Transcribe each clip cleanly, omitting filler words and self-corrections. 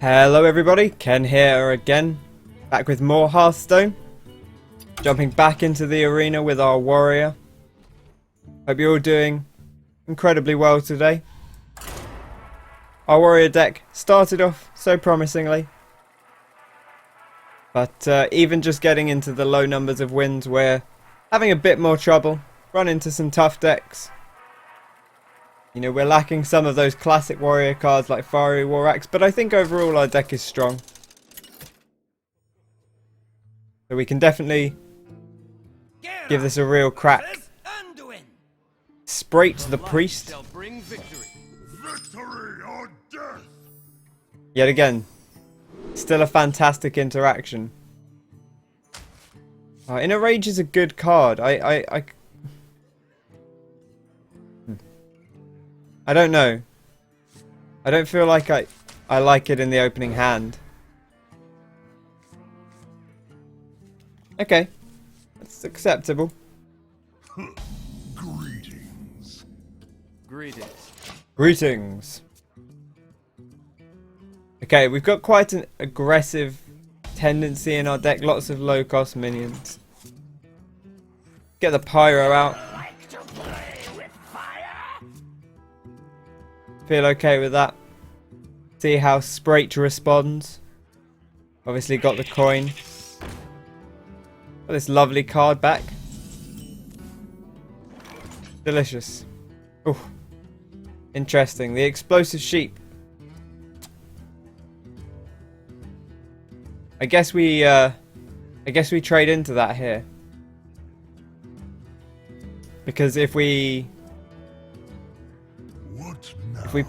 Hello everybody, Ken here again, back with more Hearthstone. Jumping back into the arena with our warrior. Hope you're all doing incredibly well today. Our warrior deck started off so promisingly, but even just getting into the low numbers of wins, we're having a bit more trouble. Run into some tough decks. You know, we're lacking some of those classic warrior cards like Fiery War Axe, but I think overall our deck is strong. So we can definitely give this a real crack. Sprite the Priest. Yet again, still a fantastic interaction. Inner Rage is a good card. I don't know. I don't feel like I like it in the opening hand. Okay. That's acceptable. Greetings. Greetings. Greetings. Okay, we've got quite an aggressive tendency in our deck. Lots of low cost minions. Get the Pyro out. Feel okay with that. See how Sprite responds. Obviously got the coin. Got this lovely card back. Delicious. Ooh. Interesting. The Explosive Sheep. I guess we trade into that here. Because if we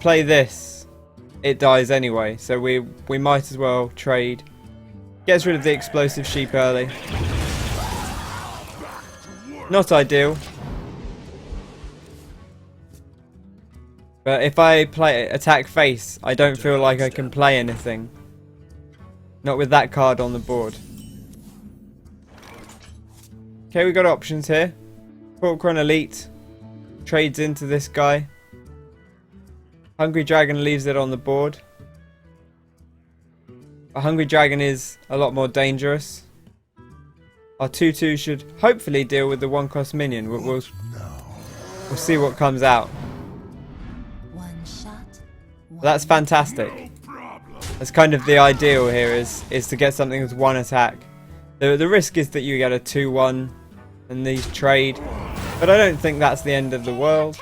play this, it dies anyway, so we might as well trade. Gets rid of the Explosive Sheep early. Not ideal. But if I play attack face, I don't feel like I can play anything. Not with that card on the board. Okay, we got options here. Fulcron Elite trades into this guy. Hungry Dragon leaves it on the board. A Hungry Dragon is a lot more dangerous. Our 2/2 should hopefully deal with the 1-cost minion. We'll see what comes out. That's fantastic. That's kind of the ideal here is to get something with 1 attack. The risk is that you get a 2/1 and these trade. But I don't think that's the end of the world.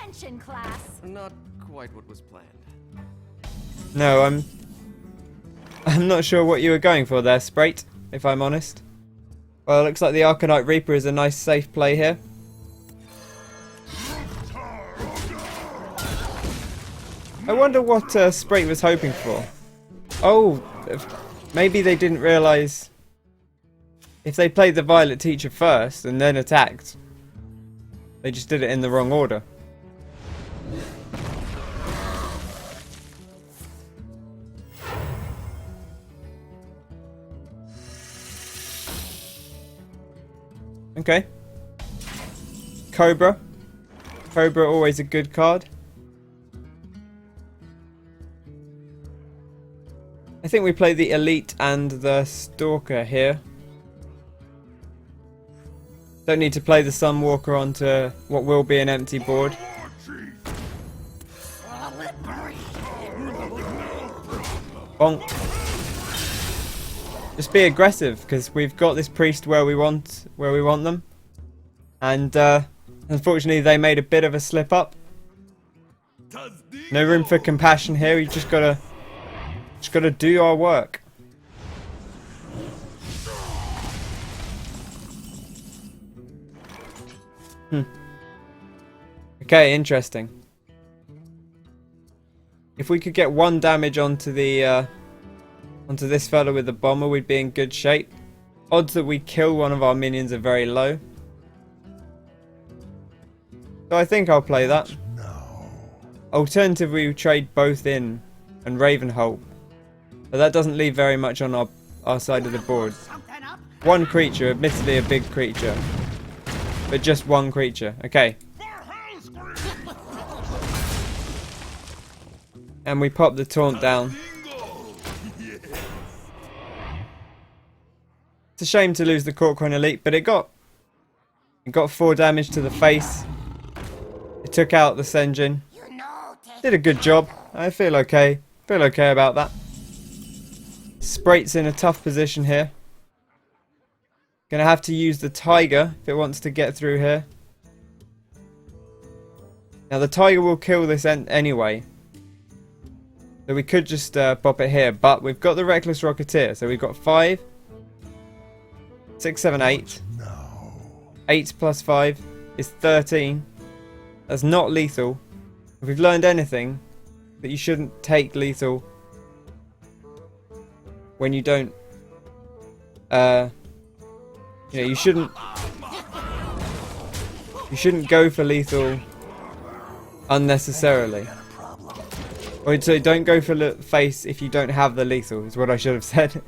Not quite what was planned. No, I'm not sure what you were going for there, Sprite, if I'm honest. Well, it looks like the Arcanite Reaper is a nice safe play here. I wonder what Sprite was hoping for. Oh, maybe they didn't realise if they played the Violet Teacher first and then attacked. They just did it in the wrong order. Okay. Cobra. Cobra, always a good card. I think we play the Elite and the Stalker here. Don't need to play the Sunwalker onto what will be an empty board. Bonk. Just be aggressive, because we've got this priest where we want them, and unfortunately they made a bit of a slip up. No room for compassion here. We just gotta do our work. Okay, interesting. If we could get 1 damage onto the onto this fella with the bomber, we'd be in good shape. Odds that we kill one of our minions are very low. So I think I'll play that. Alternatively, we trade both in and Ravenholt. But that doesn't leave very much on our side of the board. 1 creature, admittedly a big creature. But just 1 creature. Okay. And we pop the taunt down. It's a shame to lose the Corcoran Elite, but it got 4 damage to the face. It took out the Senjin. Did a good job. I feel okay. Feel okay about that. Sprate's in a tough position here. Gonna have to use the Tiger if it wants to get through here. Now the Tiger will kill this anyway. So we could just pop it here. But we've got the Reckless Rocketeer. So we've got 5, 6, 7, 8. 8 plus 5 is 13. That's not lethal. If we've learned anything, that you shouldn't take lethal when you don't you shouldn't go for lethal unnecessarily. Or so don't go for the face if you don't have the lethal, is what I should have said.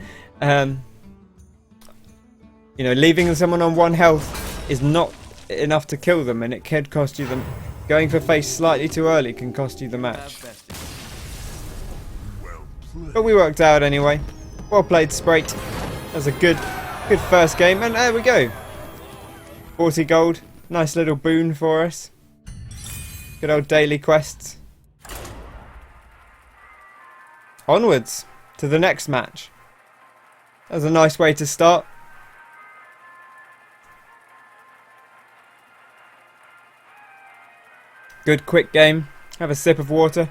Leaving someone on 1 health is not enough to kill them, and it could cost you them. Going for face slightly too early can cost you the match. But we worked out anyway. Well played, Sprite. That was a good first game, and there we go. 40 gold. Nice little boon for us. Good old daily quests. Onwards to the next match. That was a nice way to start. Good quick game. Have a sip of water.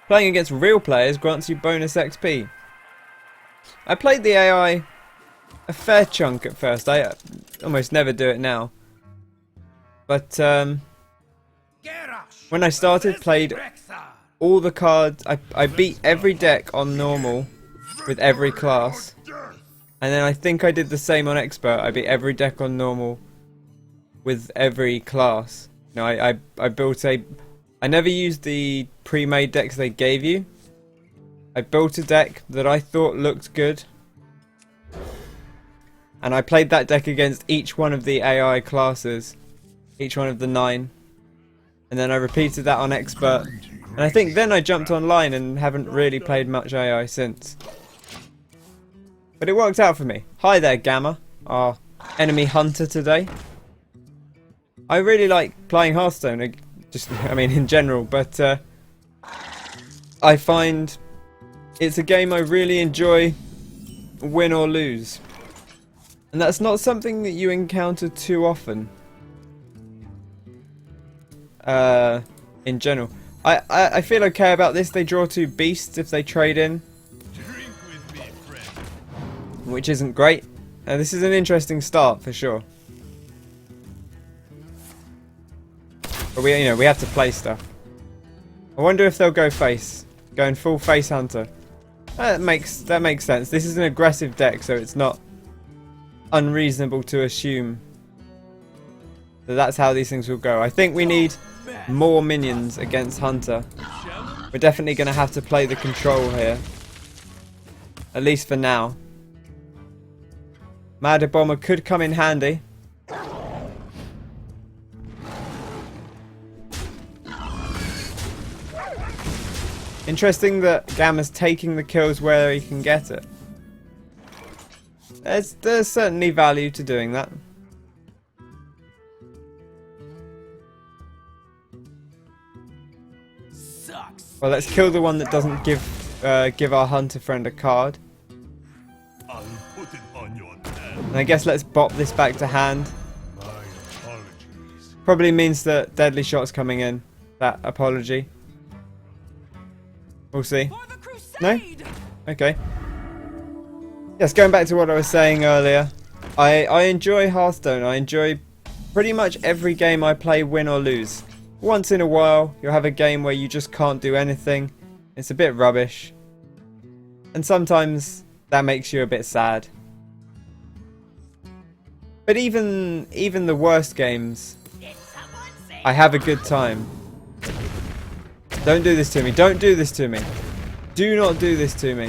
Playing against real players grants you bonus XP. I played the AI a fair chunk at first. I almost never do it now. But when I started, played all the cards. I beat every deck on normal with every class. And then I think I did the same on expert. I beat every deck on normal with every class. No, I built a... I never used the pre-made decks they gave you. I built a deck that I thought looked good. And I played that deck against each one of the AI classes. Each one of the 9. And then I repeated that on expert. And I think then I jumped online and haven't really played much AI since. But it worked out for me. Hi there, Gamma. Our enemy hunter today. I really like playing Hearthstone, in general, but I find it's a game I really enjoy, win or lose. And that's not something that you encounter too often. In general. I feel okay about this. They draw 2 beasts if they trade in. Which isn't great. This is an interesting start for sure. But we have to play stuff. I wonder if they'll go face, going full face hunter. That makes sense. This is an aggressive deck, so it's not unreasonable to assume that that's how these things will go. I think we need more minions against hunter. We're definitely going to have to play the control here, at least for now. Mad Bomber could come in handy. Interesting that Gamma's taking the kills where he can get it. There's certainly value to doing that. Sucks. Well, let's kill the one that doesn't give our hunter friend a card. I'll put it on your tab. And I guess let's bop this back to hand. My apologies. Probably means that deadly shot's coming in. That apology. We'll see. No? Okay. Yes, going back to what I was saying earlier. I enjoy Hearthstone. I enjoy pretty much every game I play, win or lose. Once in a while, you'll have a game where you just can't do anything. It's a bit rubbish. And sometimes that makes you a bit sad. But even the worst games, I have a good time. Don't do this to me. Don't do this to me. Do not do this to me.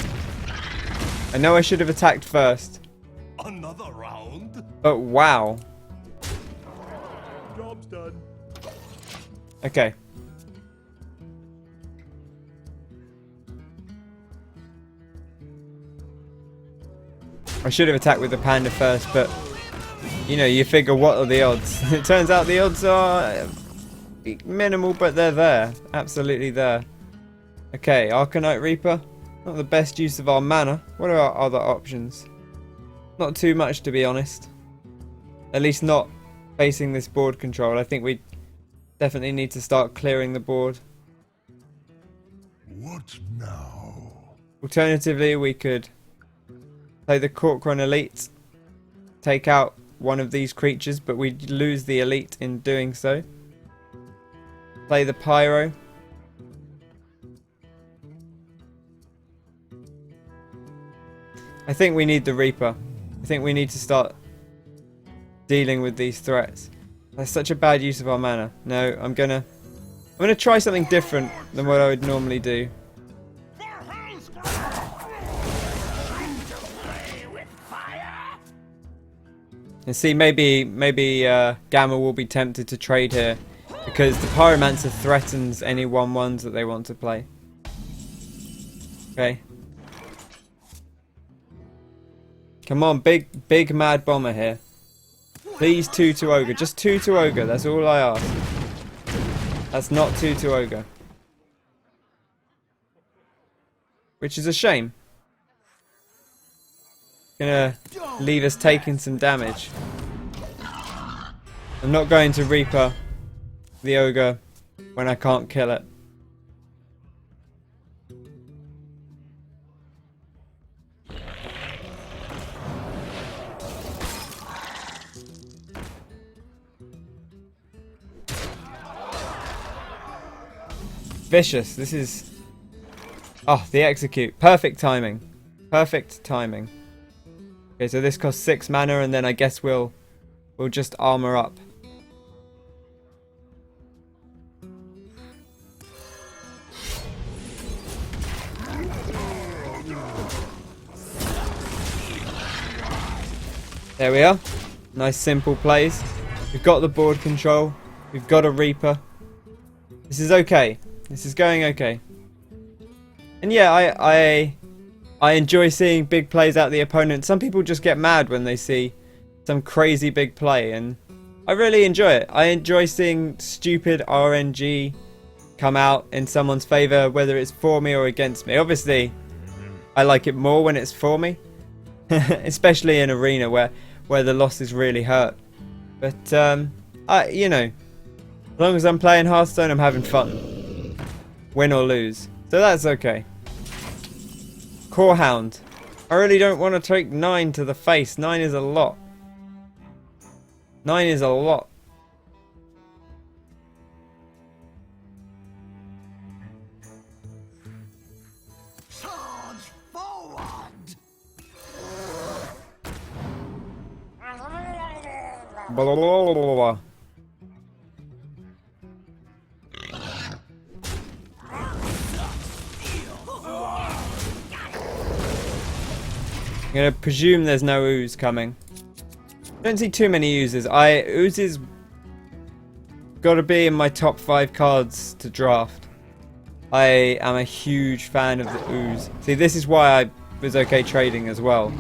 I know I should have attacked first. Another round? But wow. Job's done. Okay. I should have attacked with the panda first, but you know, you figure what are the odds? It turns out the odds are minimal, but they're there. Absolutely there. Okay, Arcanite Reaper. Not the best use of our mana. What are our other options? Not too much, to be honest. At least not facing this board control. I think we definitely need to start clearing the board. What now? Alternatively, we could play the Corcoran Elite, take out one of these creatures, but we'd lose the Elite in doing so. Play the Pyro. I think we need the Reaper. I think we need to start dealing with these threats. That's such a bad use of our mana. No, I'm gonna try something different than what I would normally do. And see, maybe Gamma will be tempted to trade here because the Pyromancer threatens any 1/1s that they want to play. Okay. Come on, big mad bomber here. Please 2 to Ogre. Just 2 to Ogre. That's all I ask. That's not 2 to Ogre. Which is a shame. Gonna leave us taking some damage. I'm not going to Reaper the Ogre when I can't kill it. Vicious. This is... Oh, the execute. Perfect timing. Perfect timing. Okay, so this costs 6 mana, and then I guess we'll just armor up. There we are. Nice simple plays. We've got the board control. We've got a Reaper. This is okay. This is going okay. And yeah, I enjoy seeing big plays out the opponent. Some people just get mad when they see some crazy big play, and I really enjoy it. I enjoy seeing stupid RNG come out in someone's favour, whether it's for me or against me. Obviously, I like it more when it's for me, especially in Arena where the losses really hurt. But you know, as long as I'm playing Hearthstone, I'm having fun, win or lose. So that's okay. Core Hound. I really don't want to take 9 to the face. 9 is a lot. 9 is a lot. Charge forward! Blah, blah, blah, blah, blah. I'm gonna presume there's no ooze coming. I don't see too many oozes. Oozes gotta be in my top 5 cards to draft. I am a huge fan of the ooze. See, this is why I was okay trading as well.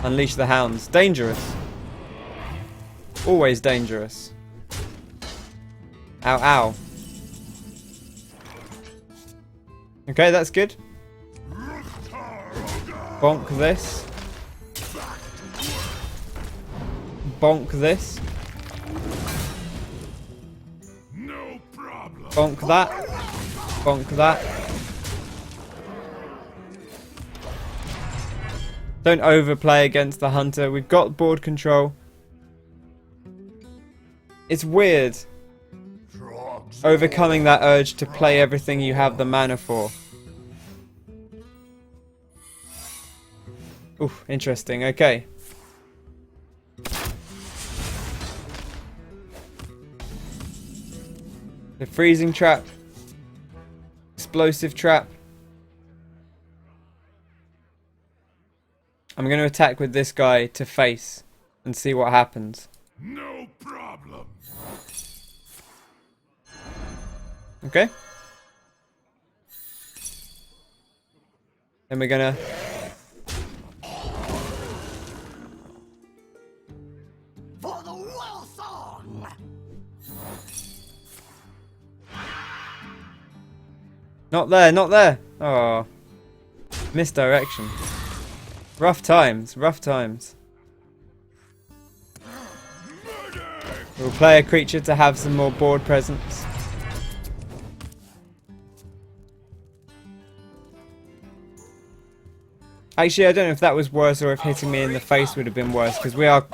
Unleash the Hounds. Dangerous. Always dangerous. Ow, ow. Okay, that's good. Bonk this. Bonk this. No problem. Bonk that. Bonk that. Don't overplay against the hunter. We've got board control. It's weird overcoming that urge to play everything you have the mana for. Ooh, interesting. Okay. The freezing trap. Explosive trap. I'm going to attack with this guy to face and see what happens. No problem. Okay. Then we're going to Not there, not there. Oh, misdirection. Rough times, rough times. We'll play a creature to have some more board presence. Actually, I don't know if that was worse or if hitting me in the face would have been worse, because we are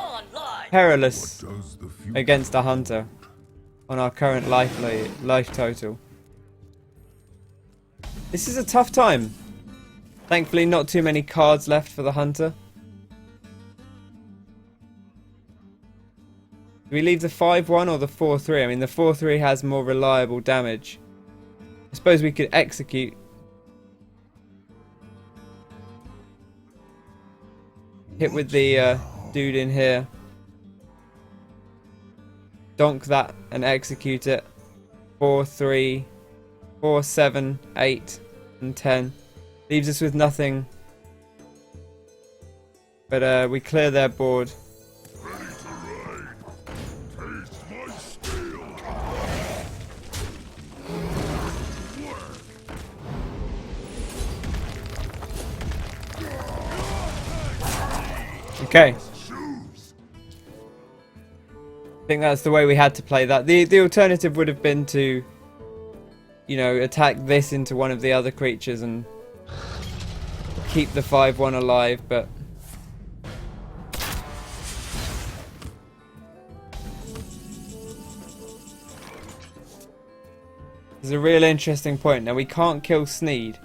perilous against a hunter on our current life total. This is a tough time. Thankfully, not too many cards left for the hunter. Do we leave the 5-1 or the 4-3? I mean, the 4-3 has more reliable damage. I suppose we could execute. Hit with the dude in here. Donk that and execute it. 4, 3, 4, 7, 8, and 10. Leaves us with nothing. But we clear their board. Okay. I think that's the way we had to play that. The alternative would have been to, you know, attack this into one of the other creatures and keep the 5-1 alive, but there's a real interesting point. Now we can't kill Sneed.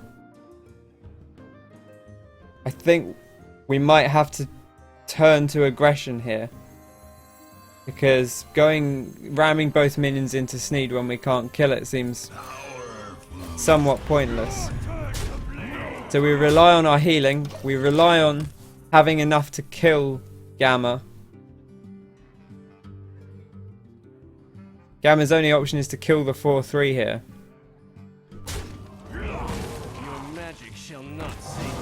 I think we might have to turn to aggression here, because ramming both minions into Sneed when we can't kill it seems somewhat pointless. So we rely on our healing, we rely on having enough to kill Gamma. Gamma's only option is to kill the 4-3 here. Your magic shall not save you.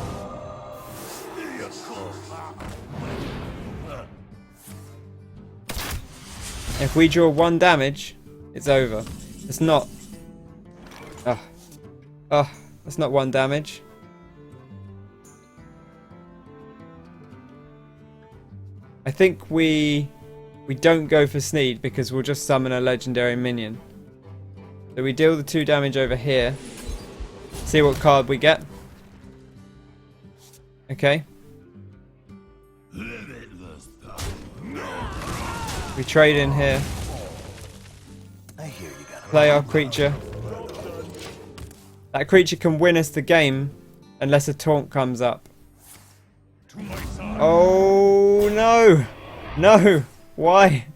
If we draw 1 damage, it's over. It's not. That's not 1 damage. I think we don't go for Sneed because we'll just summon a legendary minion. So we deal the 2 damage over here. See what card we get. Okay. We trade in here. Play our creature. That creature can win us the game unless a taunt comes up. Oh no! No! Why?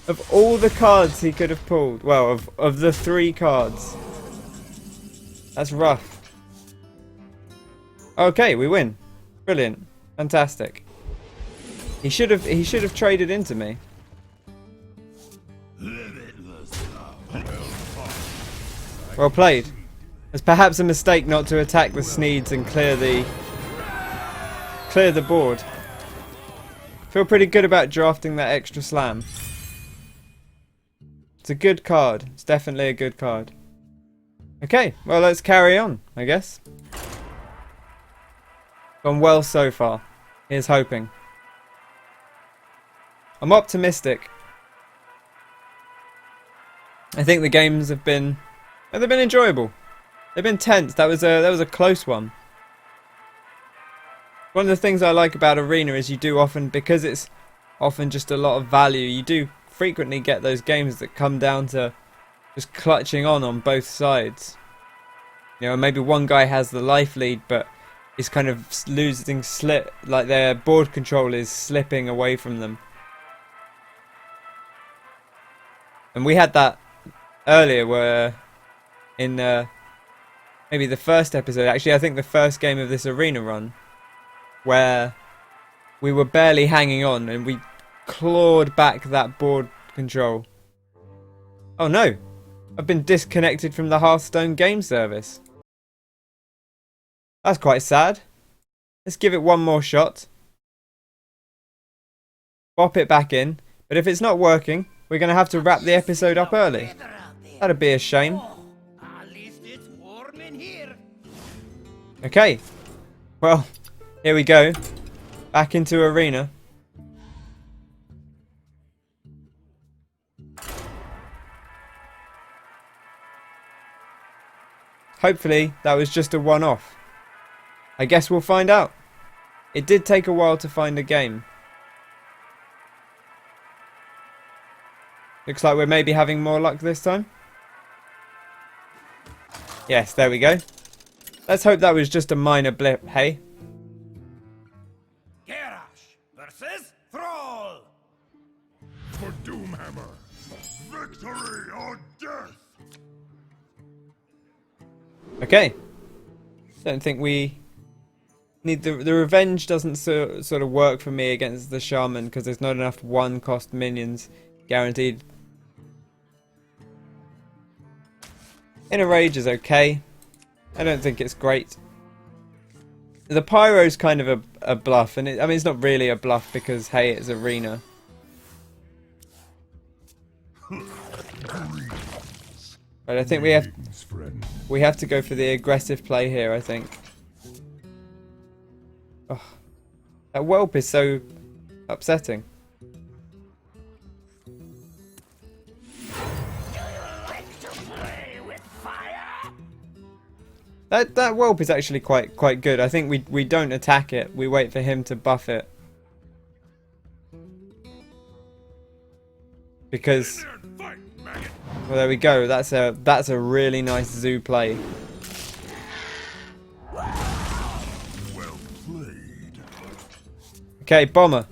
Of all the cards he could have pulled, well, of the 3 cards. That's rough. Okay, we win. Brilliant. Fantastic. He should have traded into me. Well played. It's perhaps a mistake not to attack the Sneeds and clear the board. Feel pretty good about drafting that extra slam. It's a good card. It's definitely a good card. Okay, well let's carry on, I guess. Gone well so far. Here's hoping. I'm optimistic. I think the games have been they've been enjoyable. They've been tense. That was a close one. One of the things I like about Arena is you do often, because it's often just a lot of value, you do frequently get those games that come down to just clutching on both sides. You know, maybe one guy has the life lead, but is kind of losing like their board control is slipping away from them. And we had that earlier where in maybe the first episode, actually I think the first game of this Arena run, where we were barely hanging on and we clawed back that board control. Oh no, I've been disconnected from the Hearthstone game service. That's quite sad. Let's give it one more shot. Bop it back in. But if it's not working, we're going to have to wrap the episode up early. That'd be a shame. At least it's warm in here. Okay. Well, here we go. Back into arena. Hopefully that was just a one-off. I guess we'll find out. It did take a while to find a game. Looks like we're maybe having more luck this time. Yes, there we go. Let's hope that was just a minor blip, hey? Garrosh versus Thrall. For Doomhammer, victory or death. Okay. Don't think we need the revenge doesn't sort of work for me against the shaman because there's not enough one cost minions guaranteed. Inner Rage is okay. I don't think it's great. The Pyro's kind of a bluff, and I mean it's not really a bluff because hey, it's arena. But I think we have to go for the aggressive play here, I think. Oh, that whelp is so upsetting. That whelp is actually quite good. I think we don't attack it. We wait for him to buff it. Because well, there we go. That's a really nice zoo play. Well played. Okay, Bomber.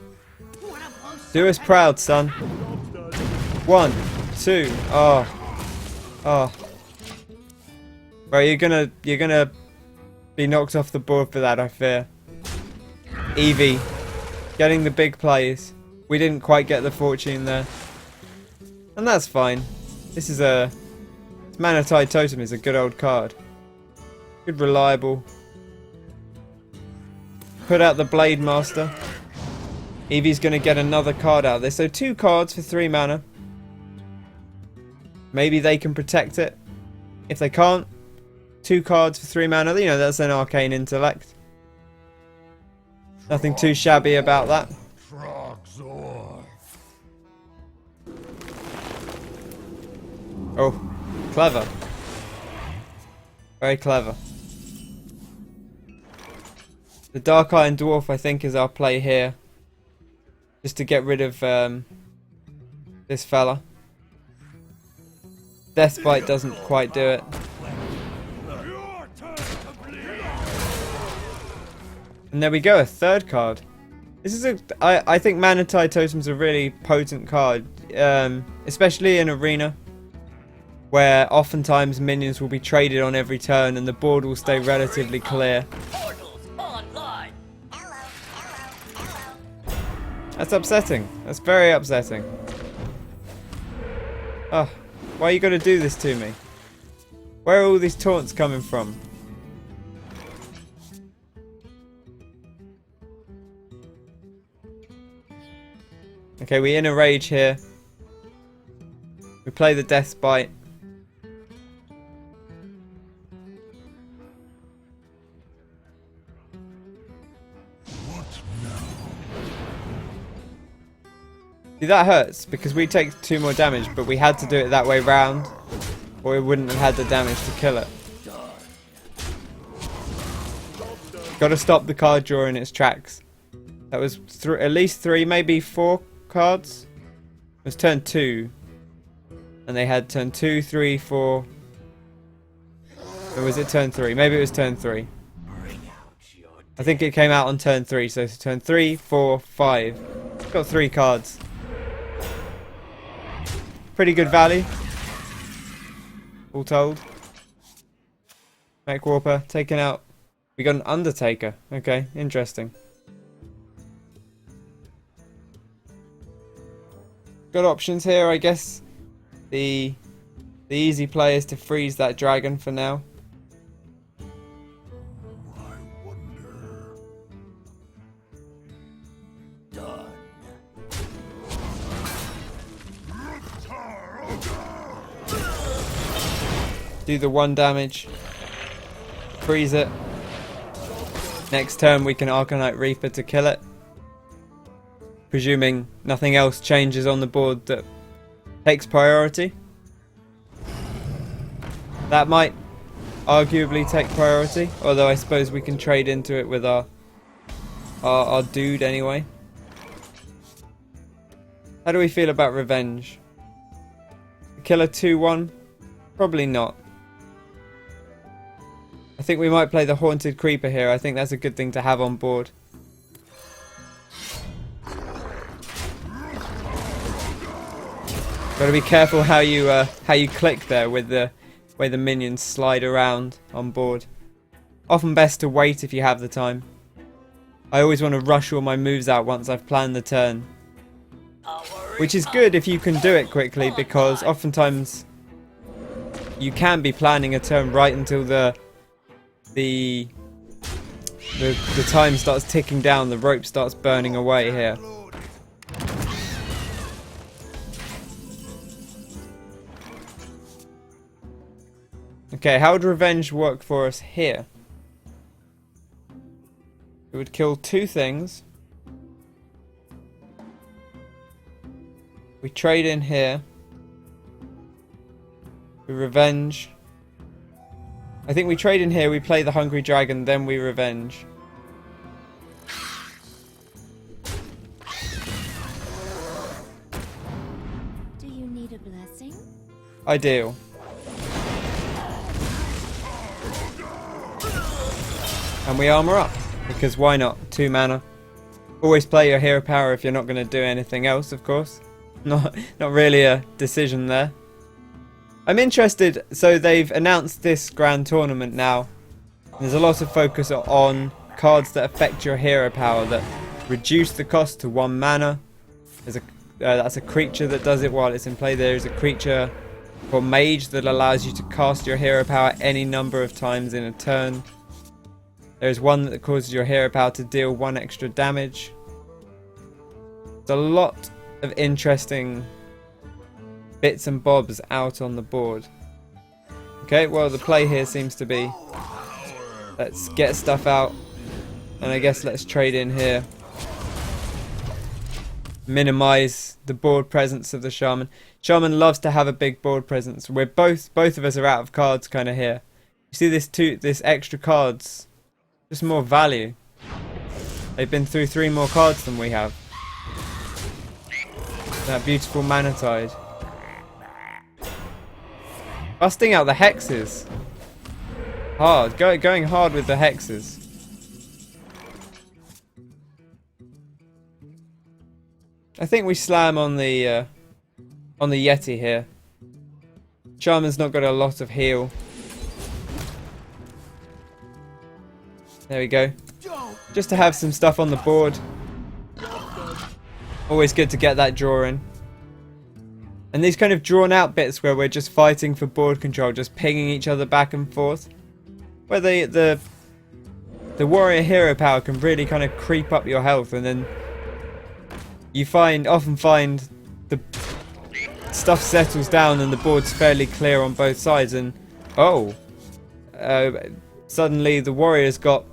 Do us proud, son. 1, 2. Oh. Bro, you're gonna be knocked off the board for that, I fear. Eevee, getting the big plays. We didn't quite get the fortune there. And that's fine. This is Mana-Tide Totem is a good old card. Good reliable. Put out the Blade Master. Eevee's gonna get another card out of this. So 2 cards for 3 mana. Maybe they can protect it. If they can't, 2 cards for 3 mana. You know, that's an Arcane Intellect. Nothing too shabby about that. Oh, clever. Very clever. The Dark Iron Dwarf, I think, is our play here. Just to get rid of this fella. Deathbite doesn't quite do it. And there we go, a 3rd card. This is I think Mana-Tide Totem's a really potent card, especially in arena, where oftentimes minions will be traded on every turn and the board will stay relatively clear. That's upsetting. That's very upsetting. Oh, why are you gonna do this to me? Where are all these taunts coming from? Okay, we Inner Rage here. We play the Deathbite. See, that hurts because we take 2 more damage, but we had to do it that way round, or we wouldn't have had the damage to kill it. Got to stop the card draw in its tracks. That was at least 3, maybe 4 cards. It was turn 2, and they had turn 2, 3, 4. Or was it turn 3? Maybe it was turn 3. I think it came out on turn 3, so it's turn 3, 4, 5. Got 3 cards. Pretty good value, all told. Mech Warper taken out. We got an Undertaker. Okay, interesting. Got options here, I guess. The easy play is to freeze that dragon for now. Do the 1 damage. Freeze it. Next turn we can Arcanite Reaper to kill it. Presuming nothing else changes on the board that takes priority. That might arguably take priority, although I suppose we can trade into it with our dude anyway. How do we feel about Revenge? Kill a 2-1? Probably not. I think we might play the Haunted Creeper here. I think that's a good thing to have on board. Gotta be careful how you click there with the way the minions slide around on board. Often best to wait if you have the time. I always want to rush all my moves out once I've planned the turn. Which is good if you can do it quickly, because oftentimes you can be planning a turn right until the time starts ticking down, the rope starts burning away here. Okay, how would Revenge work for us here? It would kill 2 things. We trade in here. We Revenge. I think we trade in here, we play the Hungry Dragon, then we Revenge. Do you need a blessing? Ideal. And we armor up, because why not? 2 mana. Always play your hero power if you're not going to do anything else, of course. Not really a decision there. I'm interested, so they've announced this grand tournament now. There's a lot of focus on cards that affect your hero power, that reduce the cost to 1 mana. There's that's a creature that does it while it's in play. There is a creature for Mage that allows you to cast your hero power any number of times in a turn. There's one that causes your hero power to deal 1 extra damage. There's a lot of interesting bits and bobs out on the board. Okay, well the play here seems to be, let's get stuff out, and I guess let's trade in here. Minimize the board presence of the Shaman. Shaman loves to have a big board presence. We're both of us are out of cards kind of here. You see this extra cards, just more value. They've been through 3 more cards than we have. That beautiful Mana Tide. Busting out the hexes. Hard. Going hard with the hexes. I think we slam on the Yeti here. Shaman's not got a lot of heal. There we go. Just to have some stuff on the board. Always good to get that draw in. And these kind of drawn out bits where we're just fighting for board control, just pinging each other back and forth, where the warrior hero power can really kind of creep up your health, and then you often find the stuff settles down and the board's fairly clear on both sides, and suddenly the warrior's got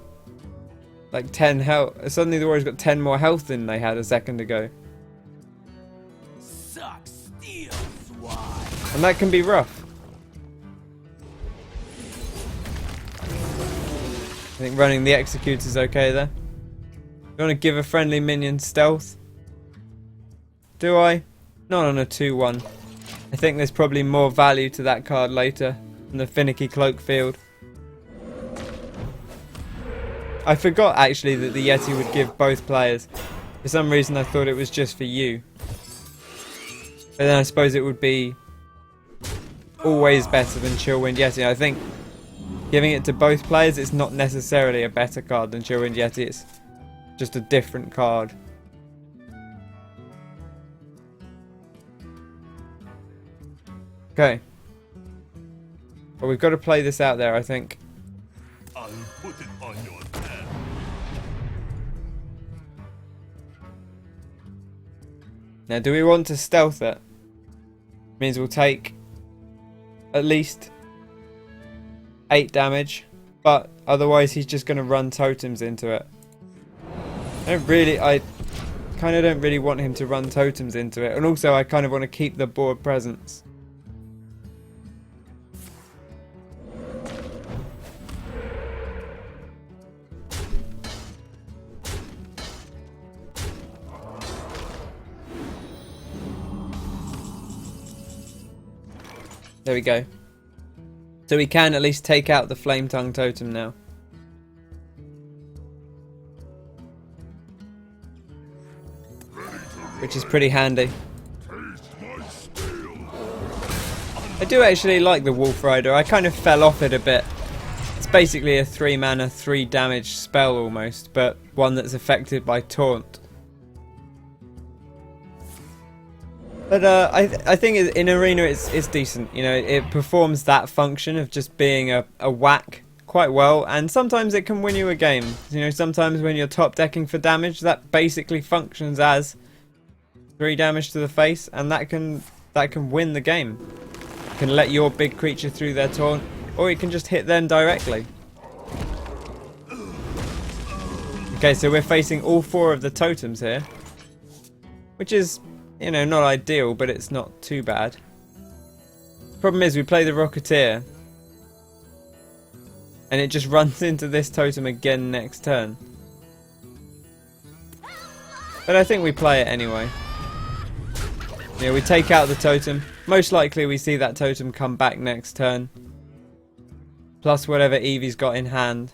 like 10 health. Suddenly the warrior's got 10 more health than they had a second ago. And that can be rough. I think running the Executor's okay there. You want to give a friendly minion stealth? Do I? Not on a 2-1. I think there's probably more value to that card later in the Finicky Cloak field. I forgot actually that the Yeti would give both players. For some reason I thought it was just for you. But then I suppose it would be always better than Chillwind Yeti. I think giving it to both players, it's not necessarily a better card than Chillwind Yeti. It's just a different card. Okay. Well, we've got to play this out there, I think. I'll put it on your head. Now, do we want to stealth it? Means we'll take at least 8 damage. But otherwise he's just going to run totems into it. I kind of don't really want him to run totems into it. And also I kind of want to keep the board presence. There we go. So we can at least take out the Flame Tongue totem now. Which is pretty handy. I do actually like the Wolf Rider. I kind of fell off it a bit. It's basically a 3 mana, 3 damage spell almost, but one that's affected by Taunt. But I think in Arena it's decent. You know, it performs that function of just being a whack quite well, and sometimes it can win you a game. You know, sometimes when you're top decking for damage, that basically functions as 3 damage to the face, and that can win the game. You can let your big creature through their taunt, or you can just hit them directly. Okay, so we're facing all 4 of the totems here, which is, you know, not ideal, but it's not too bad. Problem is, we play the Rocketeer, and it just runs into this totem again next turn. But I think we play it anyway. Yeah, we take out the totem. Most likely we see that totem come back next turn. Plus whatever Eevee's got in hand.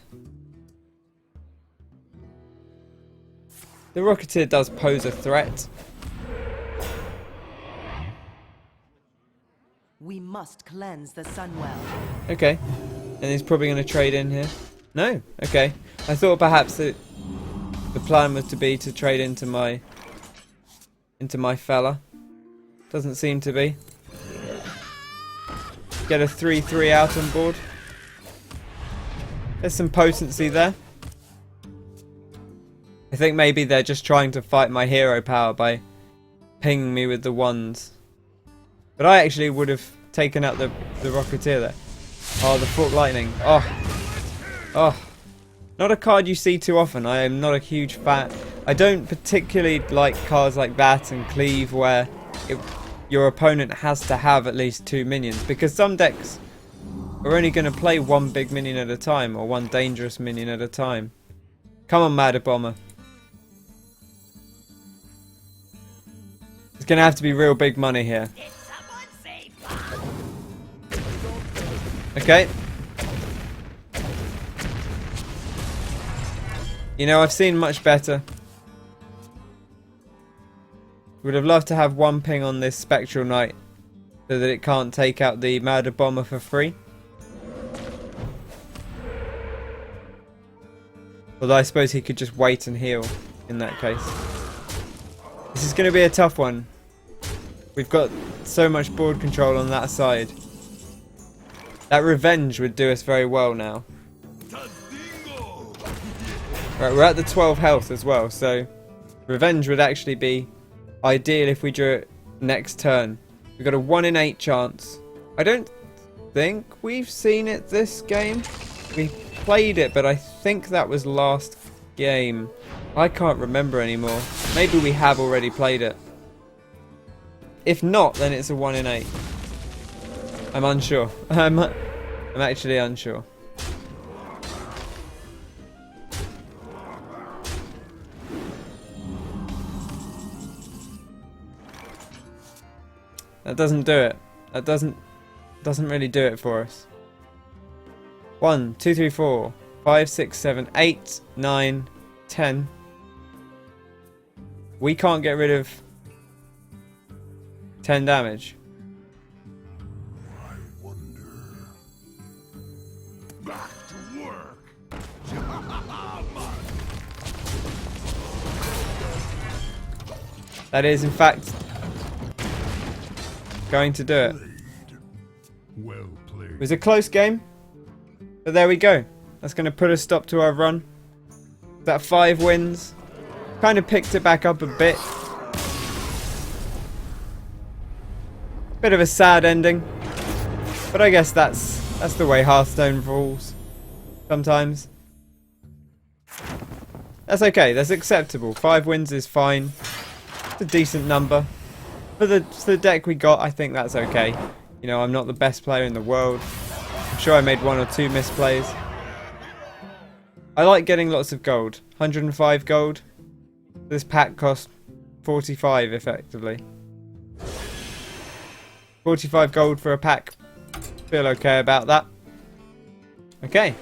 The Rocketeer does pose a threat. We must cleanse the Sunwell. Okay. And he's probably going to trade in here. No? Okay. I thought perhaps that the plan was to be to trade into my fella. Doesn't seem to be. Get a 3/3 out on board. There's some potency there. I think maybe they're just trying to fight my hero power by pinging me with the ones. But I actually would have taken out the Rocketeer there. Oh, the Forked Lightning. Oh. Oh. Not a card you see too often. I am not a huge fan. I don't particularly like cards like that and Cleave where your opponent has to have at least 2 minions. Because some decks are only going to play 1 big minion at a time, or 1 dangerous minion at a time. Come on, Mad Bomber. It's going to have to be real big money here. Okay. You know, I've seen much better. Would have loved to have 1 ping on this Spectral Knight so that it can't take out the Murder Bomber for free. Although I suppose he could just wait and heal in that case. This is going to be a tough one. We've got so much board control on that side. That Revenge would do us very well now. Right, we're at the 12 health as well, so Revenge would actually be ideal if we drew it next turn. We've got a 1 in 8 chance. I don't think we've seen it this game. We played it, but I think that was last game. I can't remember anymore. Maybe we have already played it. If not, then it's a 1 in 8. I'm unsure. I'm actually unsure. That doesn't do it. That doesn't really do it for us. 1, 2, 3, 4, 5, 6, 7, 8, 9, 10. We can't get rid of 10 damage. I wonder. Back to work. That is, in fact, going to do it. Well played. It was a close game, but there we go. That's going to put a stop to our run. That 5 wins. Kind of picked it back up a bit. Bit of a sad ending, but I guess that's the way Hearthstone rules. sometimes. That's okay, that's acceptable. 5 wins is fine. It's a decent number. For the deck we got, I think that's okay. You know, I'm not the best player in the world. I'm sure I made 1 or 2 misplays. I like getting lots of gold. 105 gold. This pack cost 45 effectively. 45 gold for a pack. Feel okay about that. Okay.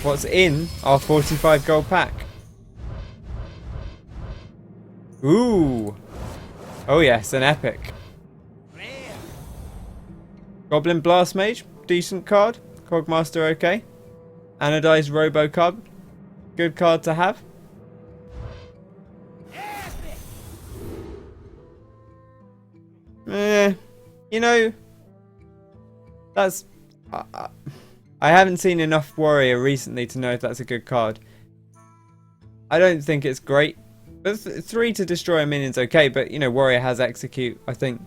What's in our 45 gold pack? Ooh. Oh yes, an epic. Goblin Blast Mage, decent card. Cogmaster, okay. Anodized Robocub, good card to have. You know, that's... I haven't seen enough Warrior recently to know if that's a good card. I don't think it's great. But 3 to destroy a minion's okay, but you know, Warrior has Execute. I think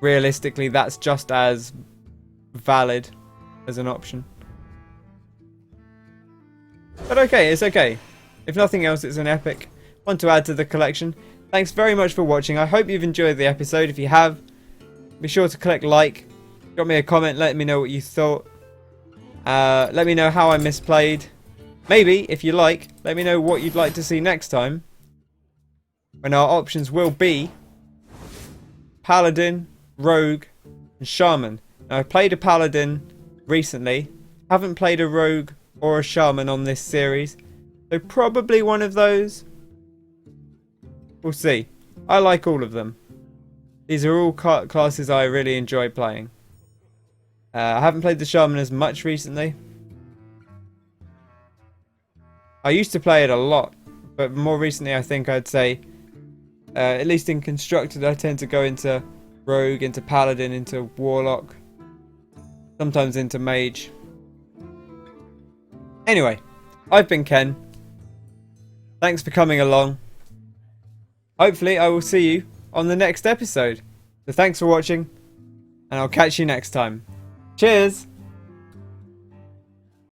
realistically that's just as valid as an option. But okay, it's okay. If nothing else, it's an epic one to add to the collection. Thanks very much for watching. I hope you've enjoyed the episode. If you have, be sure to click like. Drop me a comment, let me know what you thought. Let me know how I misplayed. Maybe, if you like, let me know what you'd like to see next time. When our options will be Paladin, Rogue, and Shaman. Now, I played a Paladin recently. Haven't played a Rogue or a Shaman on this series. So probably one of those. We'll see. I like all of them. These are all classes I really enjoy playing. I haven't played the Shaman as much recently. I used to play it a lot, but more recently I think I'd say, at least in Constructed, I tend to go into Rogue, into Paladin, into Warlock, sometimes into Mage. Anyway, I've been Ken. Thanks for coming along. Hopefully I will see you on the next episode. So thanks for watching, and I'll catch you next time. Cheers!